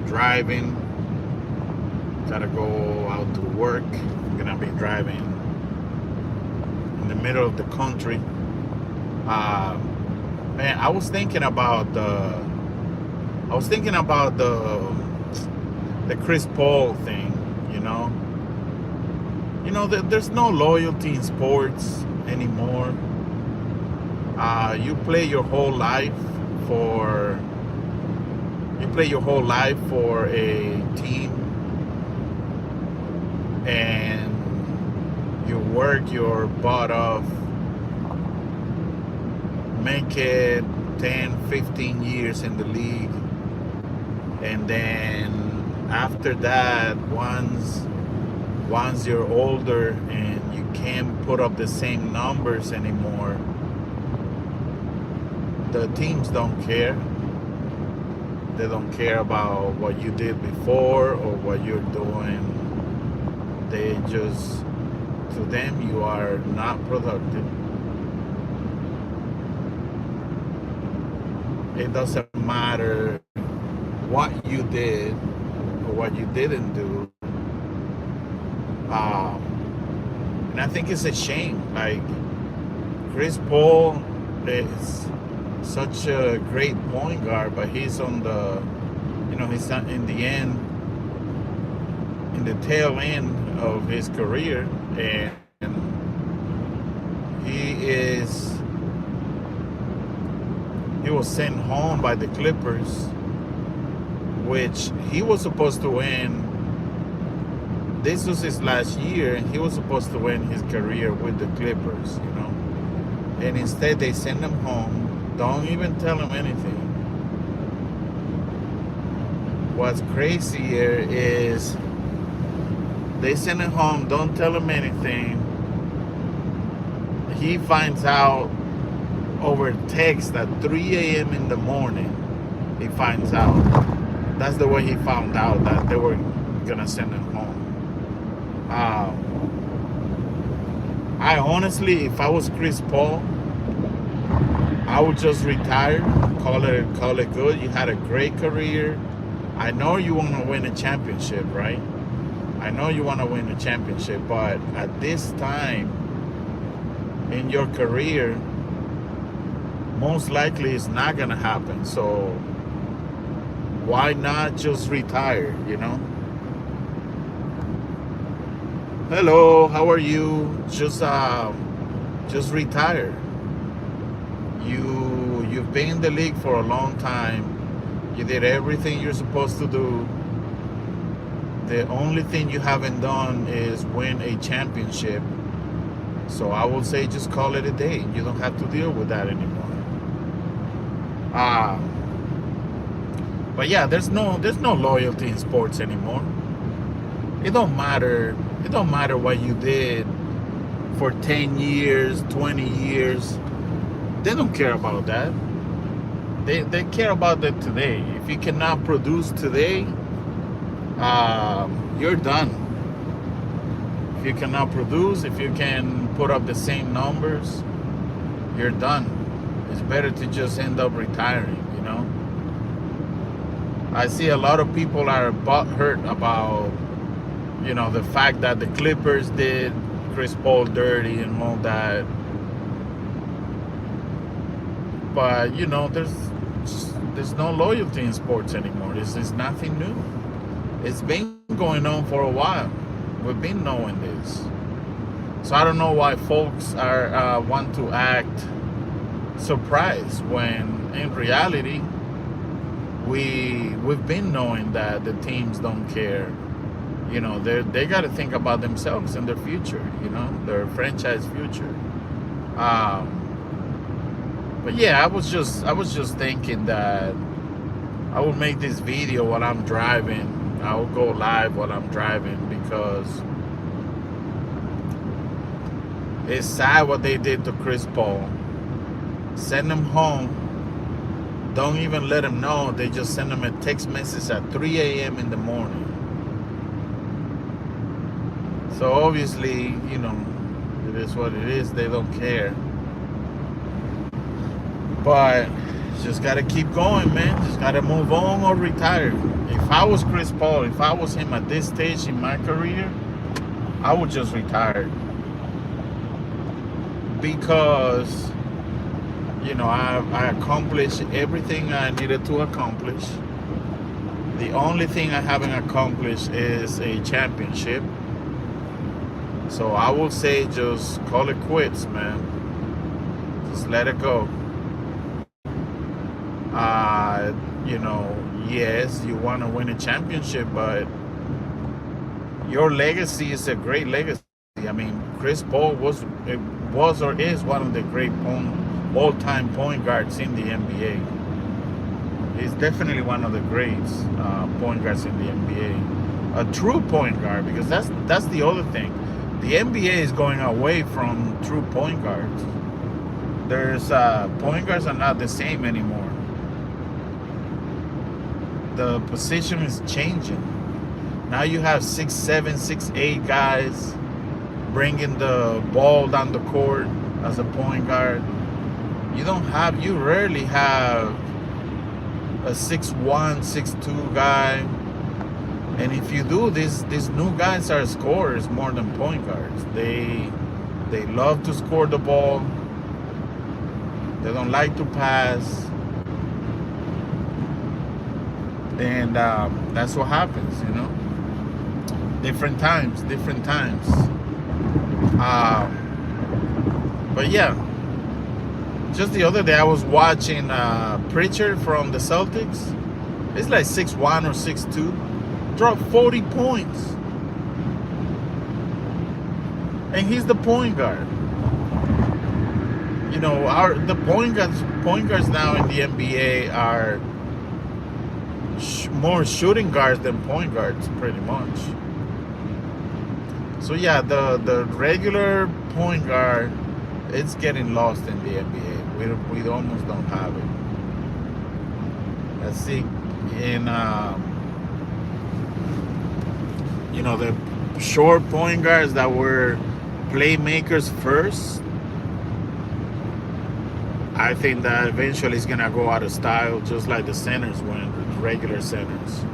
driving. Gotta go out to work. I'm gonna be driving in the middle of the country. Uh, Man, I was thinking about the Chris Paul thing. You know, there's no loyalty in sports anymore. You play your whole life for a team, and you work your butt off, make it 10, 15 years in the league, and then after that, once you're older and you can't put up the same numbers anymore, the teams don't care. They don't care about what you did before or what you're doing. They just, to them, you are not productive. It doesn't matter what you did or what you didn't do. And I think it's a shame. Like, Chris Paul is such a great point guard, but he's on the, he's not in the end, in the tail end of his career, and he was sent home by the Clippers, which he was supposed to win. This was his last year, and he was supposed to win his career with the Clippers, and instead they send him home. Don't even tell him anything. What's crazier is they send him home, don't tell him anything. He finds out over text at 3 a.m. in the morning. He finds out. That's the way he found out that they were gonna send him home. I honestly, if I was Chris Paul, I would just retire, call it good. You had a great career. I know you want to win a championship, right? I know you want to win a championship, but at this time in your career, most likely it's not going to happen. So why not just retire, Hello, how are you? Just retire. You've been in the league for a long time. You did everything you're supposed to do. The only thing you haven't done is win a championship. So I will say just call it a day. You don't have to deal with that anymore. But yeah, there's no loyalty in sports anymore. It don't matter what you did for 10 years, 20 years. They don't care about that. They care about that today. If you cannot produce today, you're done. If you cannot produce, if you can put up the same numbers, you're done. It's better to just end up retiring, I see a lot of people are butthurt about, the fact that the Clippers did Chris Paul dirty and all that. But, there's no loyalty in sports anymore. This is nothing new. It's been going on for a while. We've been knowing this. So I don't know why folks are want to act surprised when in reality we've been knowing that the teams don't care. They got to think about themselves and their future. Their franchise future. But yeah, I was just thinking that I will make this video while I'm driving. I will go live while I'm driving because it's sad what they did to Chris Paul. Send him home. Don't even let him know. They just send him a text message at 3 a.m. in the morning. So obviously, it is what it is. They don't care. But Just gotta keep going, man. Just gotta move on or retire. If I was Chris Paul, if I was him at this stage in my career, I would just retire. Because, I accomplished everything I needed to accomplish. The only thing I haven't accomplished is a championship. So I will say just call it quits, man. Just let it go. Yes, you want to win a championship, but your legacy is a great legacy. I mean, Chris Paul was or is one of the great all-time point guards in the NBA. He's definitely one of the greats point guards in the NBA. A true point guard, because that's the other thing. The NBA is going away from true point guards. There's point guards are not the same anymore. The position is changing. Now you have 6'7", 6'8" guys bringing the ball down the court as a point guard. You rarely have a 6'1", 6'2" guy. And if you do, these new guys are scorers more than point guards. They love to score the ball. They don't like to pass. And that's what happens, Different times. But yeah, just the other day I was watching Pritchard from the Celtics. It's like 6'1" or 6'2". Dropped 40 points. And he's the point guard. The point guards now in the NBA are more shooting guards than point guards, pretty much. So yeah, the regular point guard, it's getting lost in the NBA. We almost don't have it. Let's see, in the short point guards that were playmakers first, I think that eventually it's gonna go out of style, just like the centers went, regular centers.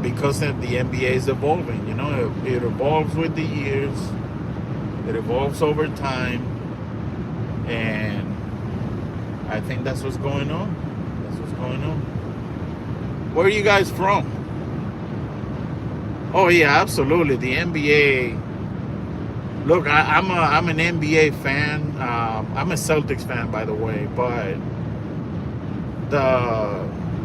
Because the NBA is evolving, it evolves with the years, it evolves over time, and I think that's what's going on. Where are you guys from? Oh yeah, absolutely. The NBA. Look, I'm an NBA fan. I'm a Celtics fan, by the way, but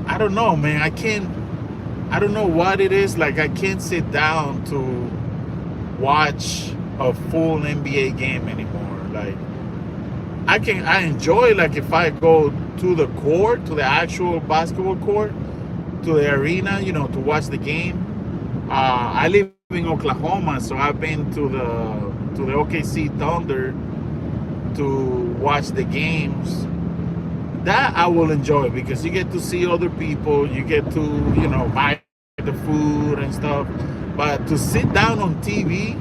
I don't know, man. I don't know what it is. Like, I can't sit down to watch a full NBA game anymore. Like, I enjoy, like, if I go to the court, to the actual basketball court, to the arena, to watch the game. I live in Oklahoma, so I've been to the OKC Thunder to watch the games. That I will enjoy, because you get to see other people, you get to, buy the food and stuff. But to sit down on TV,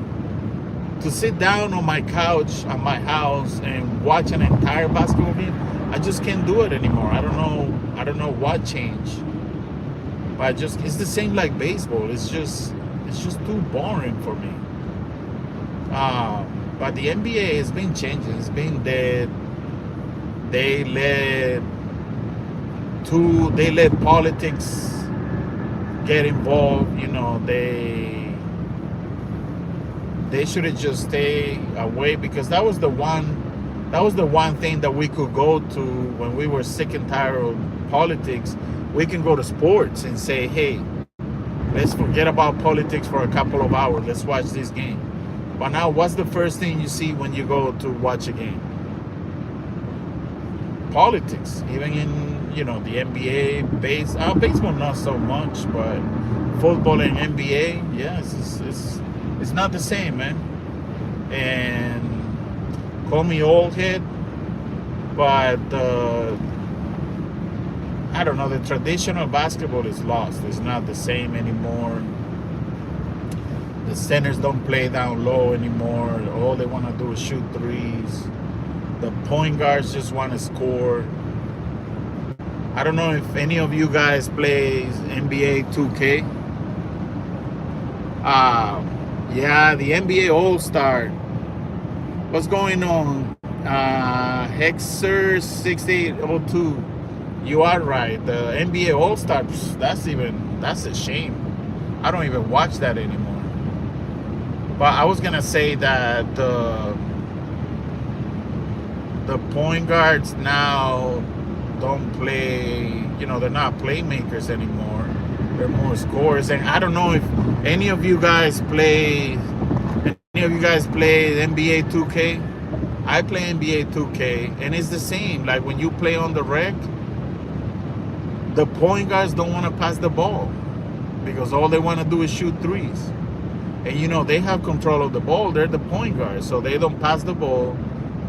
to sit down on my couch at my house and watch an entire basketball game, I just can't do it anymore. I don't know what changed. But it's the same like baseball. It's just too boring for me. But the NBA has been changing. It's been dead. They let politics get involved. They should have just stay away, because that was the one thing that we could go to when we were sick and tired of politics. We can go to sports and say, hey, let's forget about politics for a couple of hours. Let's watch this game. But now, what's the first thing you see when you go to watch a game? Politics. Even in, the NBA, baseball not so much, but football and NBA, yeah, it's not the same, man. And call me old head, but I don't know, the traditional basketball is lost. It's not the same anymore. The centers don't play down low anymore. All they want to do is shoot threes. The point guards just want to score. I don't know if any of you guys play NBA 2K. Yeah, the NBA All-Star. What's going on? Hexer 6802. You are right. The NBA All-Star, that's a shame. I don't even watch that anymore. But I was gonna say that the point guards now don't play, they're not playmakers anymore. They're more scorers. And I don't know if any of you guys play NBA 2K. I play NBA 2K, and it's the same. Like when you play on the rec, the point guards don't want to pass the ball because all they want to do is shoot threes. And they have control of the ball. They're the point guards, so they don't pass the ball.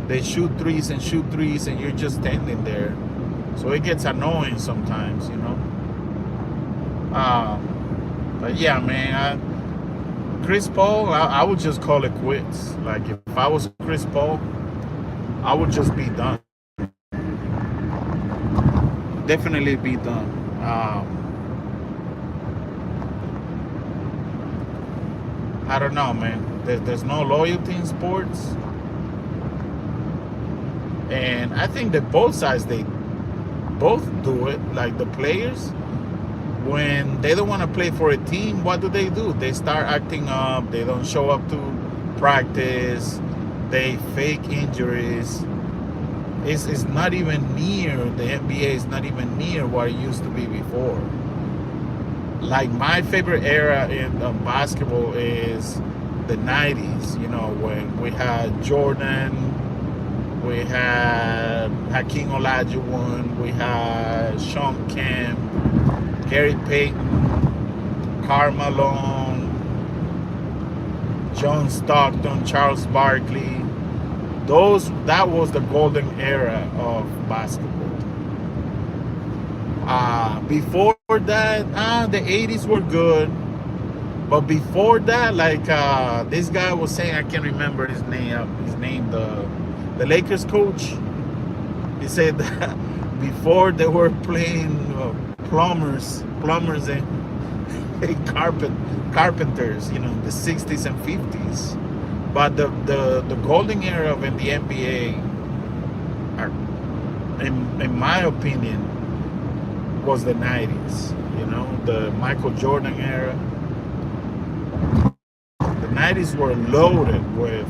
They shoot threes, and you're just standing there. So it gets annoying sometimes, But yeah, man, Chris Paul, I would just call it quits. Like if I was Chris Paul, I would just be done. Definitely be done. I don't know, man. There's no loyalty in sports. And I think that both sides, they both do it. Like the players, when they don't want to play for a team, what do? They start acting up. They don't show up to practice. They fake injuries. It's not even near, the NBA is not even near what it used to be before. Like my favorite era in basketball is the 90s, when we had Jordan, we had Hakeem Olajuwon, we had Sean Kemp, Gary Payton, Karl Malone, John Stockton, Charles Barkley. That was the golden era of basketball. Before that, the 80s were good. But before that, like this guy was saying, I can't remember his name, the Lakers coach. He said that before they were playing plumbers and carpenters, the 60s and 50s. But the golden era of the NBA, in my opinion, was the 90s. The Michael Jordan era. The 90s were loaded with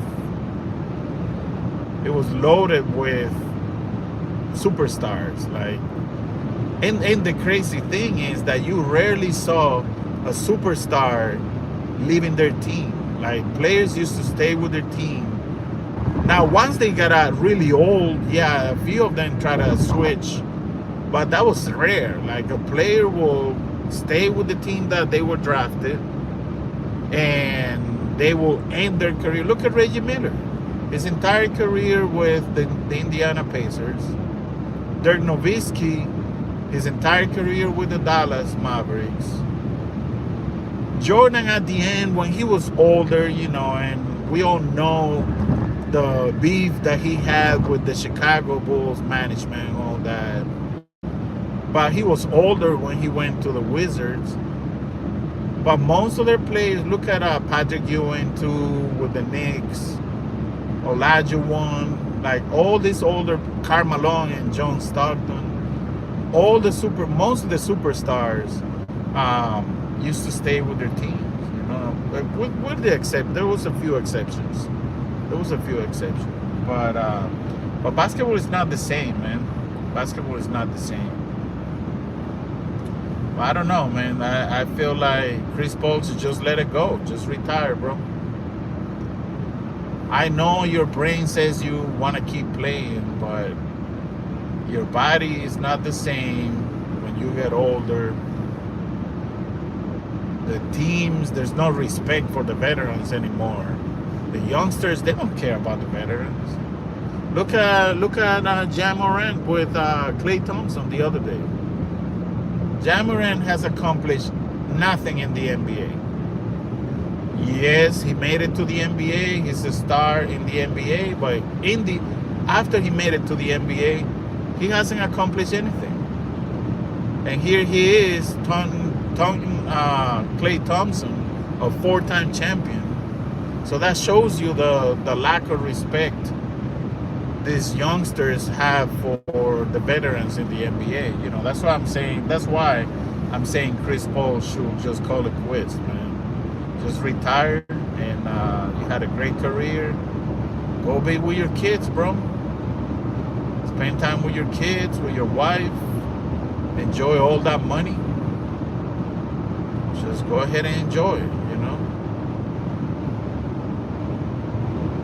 superstars. Like, and the crazy thing is that you rarely saw a superstar leaving their team. Like players used to stay with their team. Now, once they got really old, yeah, a few of them try to switch, but that was rare. Like a player will stay with the team that they were drafted, and they will end their career. Look at Reggie Miller, his entire career with the Indiana Pacers. Dirk Nowitzki, his entire career with the Dallas Mavericks. Jordan at the end, when he was older, and we all know the beef that he had with the Chicago Bulls management and all that. But he was older when he went to the Wizards. But most of their players, look at Patrick Ewing too with the Knicks, Olajuwon, like all these older, Karl Malone and John Stockton, most of the superstars used to stay with their teams. With the exception, there was a few exceptions. But basketball is not the same, man. Basketball is not the same. I don't know, man. I feel like Chris Paul should just let it go. Just retire, bro. I know your brain says you want to keep playing, but your body is not the same when you get older. The teams, there's no respect for the veterans anymore. The youngsters, they don't care about the veterans. Look at Ja Morant with Klay Thompson the other day. Ja Morant has accomplished nothing in the NBA. Yes, he made it to the NBA. He's a star in the NBA, but after he made it to the NBA, he hasn't accomplished anything. And here he is, Klay Thompson, a 4-time champion. So that shows you the lack of respect these youngsters have for the veterans in the NBA. You know, that's why I'm saying Chris Paul should just call it quits, man. Just retire, and you had a great career. Go be with your kids, bro. Spend time with your kids, with your wife. Enjoy all that money. Just go ahead and enjoy it, you know.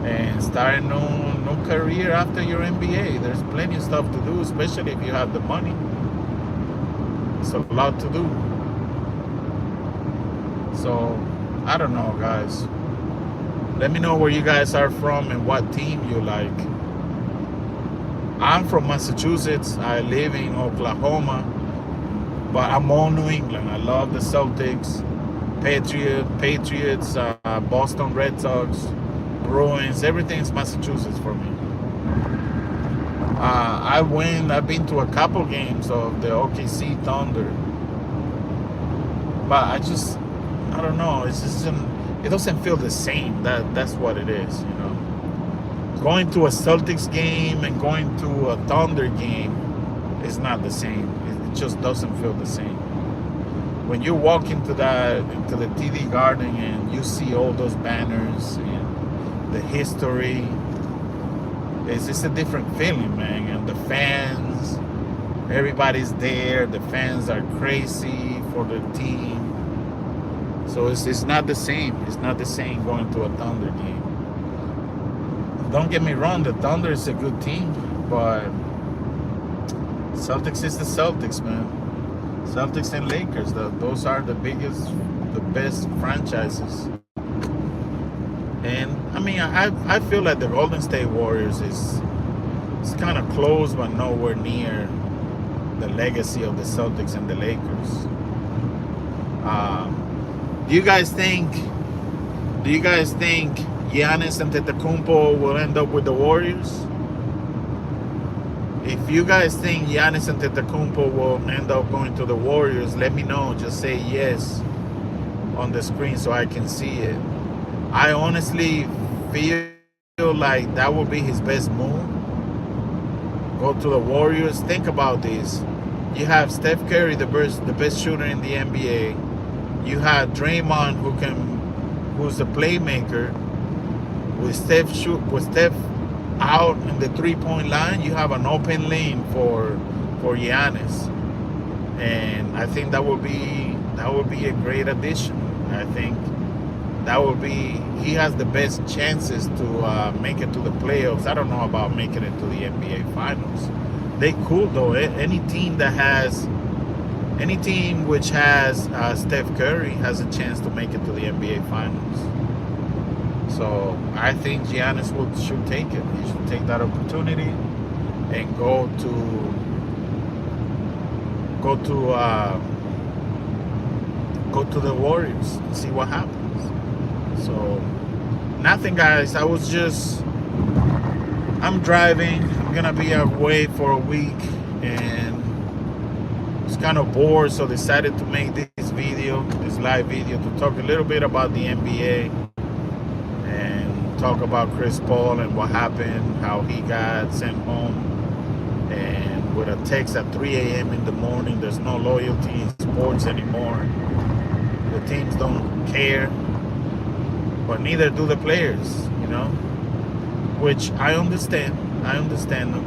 And start a new career after your NBA. There's plenty of stuff to do, especially if you have the money. It's a lot to do. So, I don't know, guys. Let me know where you guys are from and what team you like. I'm from Massachusetts. I live in Oklahoma. But I'm all New England. I love the Celtics, Patriots, Boston Red Sox, Bruins. Everything's Massachusetts for me. I've been to a couple games of the OKC Thunder. But I don't know. It doesn't feel the same. That's what it is, you know. Going to a Celtics game and going to a Thunder game is not the same. It just doesn't feel the same. When you walk into the TD Garden and you see all those banners and the history, it's just a different feeling, man. And the fans, everybody's there. The fans are crazy for the team. So it's not the same. It's not the same going to a Thunder game. Don't get me wrong, the Thunder is a good team, but Celtics is the Celtics, man. Celtics and Lakers, those are the best franchises. And I mean, I feel like the Golden State Warriors is kind of close, but nowhere near the legacy of the Celtics and the Lakers. Do you guys think Giannis Antetokounmpo will end up with the Warriors? If you guys think Giannis Antetokounmpo will end up going to the Warriors, let me know. Just say yes on the screen so I can see it. I honestly feel like that will be his best move. Go to the Warriors. Think about this. You have Steph Curry, the best shooter in the NBA. You have Draymond, who's a playmaker. With Steph out in the three-point line, you have an open lane for Giannis, and I think that would be a great addition. I think he has the best chances to make it to the playoffs. I don't know about making it to the NBA Finals. They could though. Any team which has Steph Curry has a chance to make it to the NBA Finals. So I think Giannis should take it. He should take that opportunity and go to the Warriors and see what happens. So nothing, guys. I'm driving. I'm gonna be away for a week and was kind of bored, so decided to make this live video to talk a little bit about the NBA. Talk about Chris Paul and what happened, how he got sent home, and with a text at 3 a.m. in the morning. There's no loyalty in sports anymore. The teams don't care, but neither do the players, you know, which I understand them.